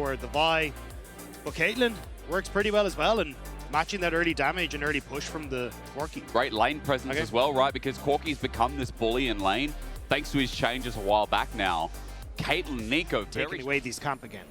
for the Vi. But Caitlyn works pretty well as well, and matching that early damage and early push from the Corki. Great lane presence as well, right? Because Corki's become this bully in lane, thanks to his changes a while back now. Caitlyn, Nico, taking away these camp again.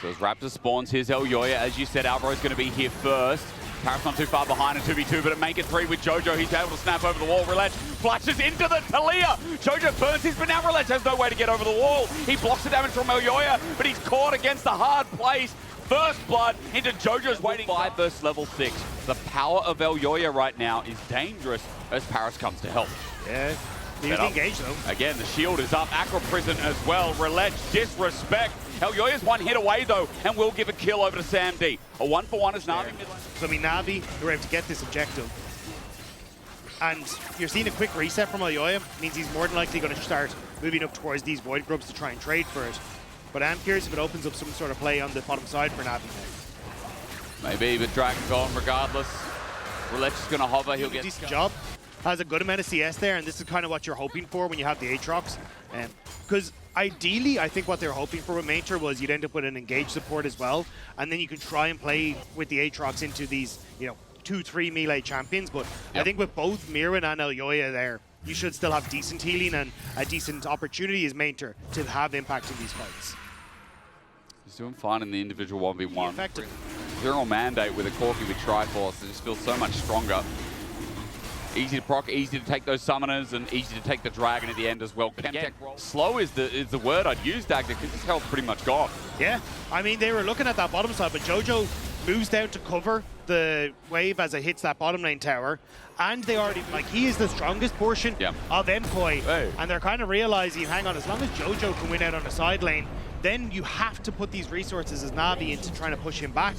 So as Raptor spawns, here's Elyoya. As you said, Alvaro's going to be here first. Paris not too far behind in 2v2, but at make it 3 with Jojo. He's able to snap over the wall. Relech flashes into the Talia. Jojo burns his, but now Relech has no way to get over the wall. He blocks the damage from Elyoya, but he's caught against the hard place. First blood into Jojo's waiting 5 versus level 6. The power of Elyoya right now is dangerous as Paris comes to help. Yeah, he's engaged though. Again, the shield is up. Acro Prison as well. Relech disrespect. Elyoya's 1 hit away though, and will give a kill over to Sam D. A 1-for-1 as Navi. So I mean, Navi were able to get this objective. And you're seeing a quick reset from Elyoya. Means he's more than likely going to start moving up towards these Void Grubs to try and trade for it. But I'm curious if it opens up some sort of play on the bottom side for Navi now. Maybe, but Dragon gone regardless. Relech is going to hover. He'll get decent job. Has a good amount of CS there, and this is kind of what you're hoping for when you have the Aatrox. Because ideally, I think what they were hoping for with Mater was you'd end up with an engaged support as well, and then you could try and play with the Aatrox into these, 2-3 melee champions. But I think with both Mirren and Elyoya there, you should still have decent healing and a decent opportunity as Mater to have impact in these fights. He's doing fine in the individual 1v1. Effective. Zero mandate with a Corki with Triforce. It just feels so much stronger. Easy to proc, easy to take those summoners, and easy to take the dragon at the end as well. Again, slow is the word I'd use, Dagda, because his health's pretty much gone. Yeah, I mean, they were looking at that bottom side, but Jojo moves down to cover the wave as it hits that bottom lane tower. And they already, he is the strongest portion of MCOY. Hey. And they're kind of realizing, hang on, as long as Jojo can win out on the side lane, then you have to put these resources as Navi into trying to push him back.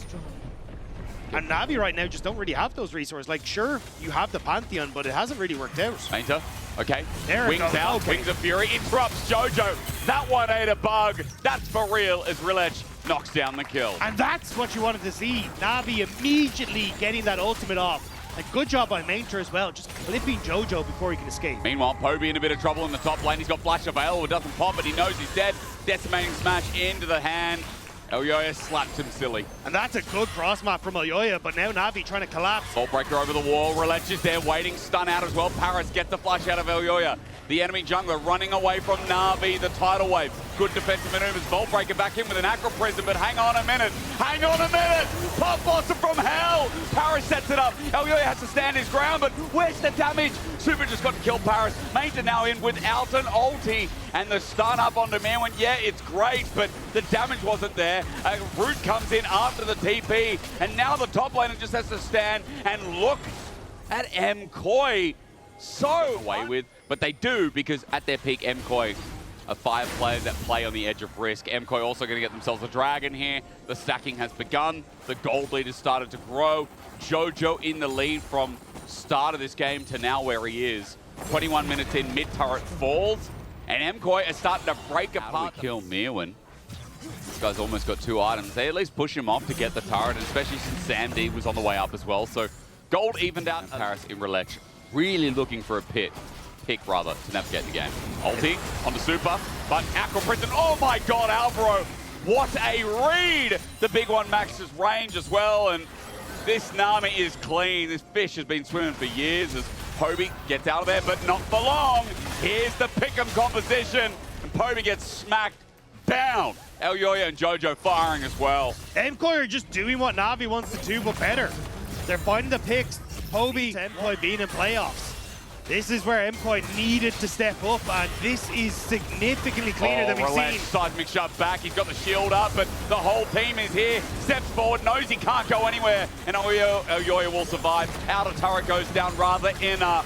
And Navi right now just don't really have those resources. Sure, you have the Pantheon, but it hasn't really worked out. Painter, okay. There Wings out, Wings of Fury, interrupts Jojo. That one ate a bug. That's for real as Relech knocks down the kill. And that's what you wanted to see. Navi immediately getting that ultimate off. A good job by Mater as well, just flipping Jojo before he can escape. Meanwhile, Poby in a bit of trouble in the top lane. He's got Flash available, doesn't pop, but he knows he's dead. Decimating smash into the hand. Elyoya slapped him silly. And that's a good cross map from Elyoya, but now Navi trying to collapse. Vault Breaker over the wall. Relech is there waiting, stun out as well. Paris gets the flash out of Elyoya. The enemy jungler running away from Navi, the tidal wave. Good defensive maneuvers. Vault Breaker back in with an Acro Prison, but hang on a minute. Hang on a minute. Pop Blossom from hell. Paris sets it up. Elyoya has to stand his ground, but where's the damage? Super just got to kill Paris. Mater now in without an ulti. And the stun up onto Merwin, yeah, it's great, but the damage wasn't there. Root comes in after the TP, and now the top laner just has to stand and look at MCOY. So away with, but they do because at their peak, MCOY are 5 players that play on the edge of risk. MCOY also going to get themselves a dragon here. The stacking has begun. The gold lead has started to grow. Jojo in the lead from start of this game to now where he is. 21 minutes in, mid-turret falls. And MCOY is starting to break apart. Kill Merwin. This guy's almost got 2 items. They at least push him off to get the turret, and especially since Sam D was on the way up as well. So gold evened out. Paris in Relech, really looking for a pick rather, to navigate the game. Ulti on the super, but Acro Prison. Oh my God, Alvaro! What a read! The big one maxes range as well, and this Nami is clean. This fish has been swimming for years as Poby gets out of there, but not for long. Here's the pick'em composition, and Poby gets smacked down. Elyoya and Jojo firing as well. MCOY are just doing what Navi wants to do, but better. They're finding the picks. Poby, MCOY being in playoffs. This is where MCOY needed to step up, and this is significantly cleaner than we've seen. Seismic shot back, he's got the shield up, but the whole team is here. Steps forward, knows he can't go anywhere, and Elyoya will survive. Outer turret goes down rather inner.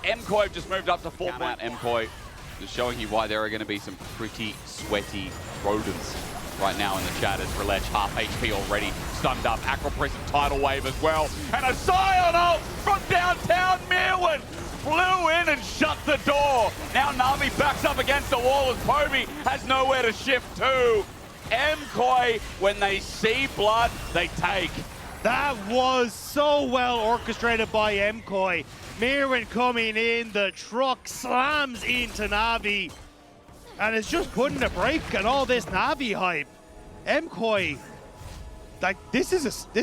MCOY have just moved up to 4 points. MCOY is showing you why there are going to be some pretty sweaty rodents right now in the chat as Relech, half HP already, stunned up. Acro Prison tidal wave as well. And a Scion ult from downtown Merwin flew in and shut the door. Now Navi backs up against the wall as Poby has nowhere to shift to. MCOY, when they see blood, they take. That was so well orchestrated by MCOY. Merwin coming in, the truck slams into Navi, and it's just putting a break on all this Navi hype. MCOY, like this is a stomp.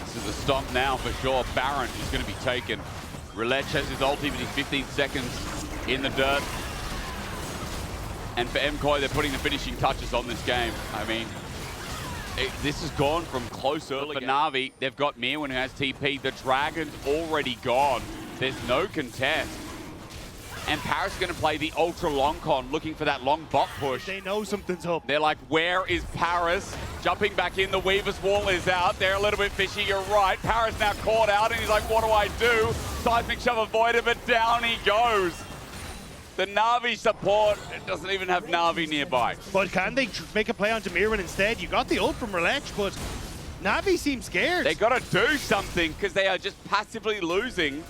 This is a stomp now for sure. Baron is going to be taken. Relech has his ulti, but he's 15 seconds in the dirt. And for MKOI, they're putting the finishing touches on this game. I mean, this has gone from close early. For NAVI, they've got Mirwin who has TP. The Dragon's already gone. There's no contest. And Paris is going to play the ultra long con, looking for that long bot push. They know something's up. They're like, where is Paris? Jumping back in, the Weaver's Wall is out. They're a little bit fishy, you're right. Paris now caught out, and he's like, what do I do? Seismic Shove avoided, but down he goes. The Navi support doesn't even have Navi nearby. But can they make a play onto Mirwin instead? You got the ult from Relech, but Navi seems scared. They got to do something because they are just passively losing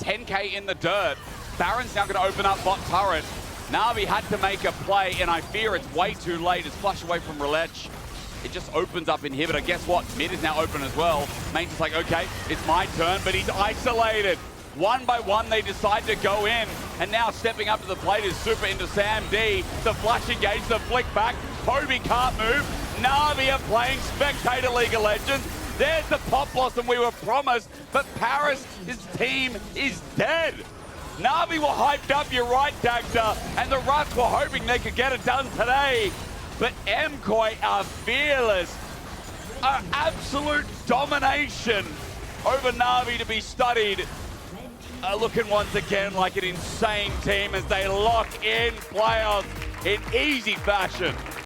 10k in the dirt. Baron's now going to open up bot turret. Navi had to make a play, and I fear it's way too late. It's flush away from Relech. It just opens up inhibitor. Guess what? Mid is now open as well. Main's just like, okay, it's my turn, but he's isolated. One by one, they decide to go in, and now stepping up to the plate is super into Sam D. The flash engage, the flick back. Kobe can't move. Navi are playing Spectator League of Legends. There's the pop blossom we were promised, but Paris, his team is dead. Navi were hyped up, you're right, Dagda, and the Ruts were hoping they could get it done today. But MCOY are fearless. Absolute domination over Navi to be studied. Looking once again like an insane team as they lock in playoffs in easy fashion.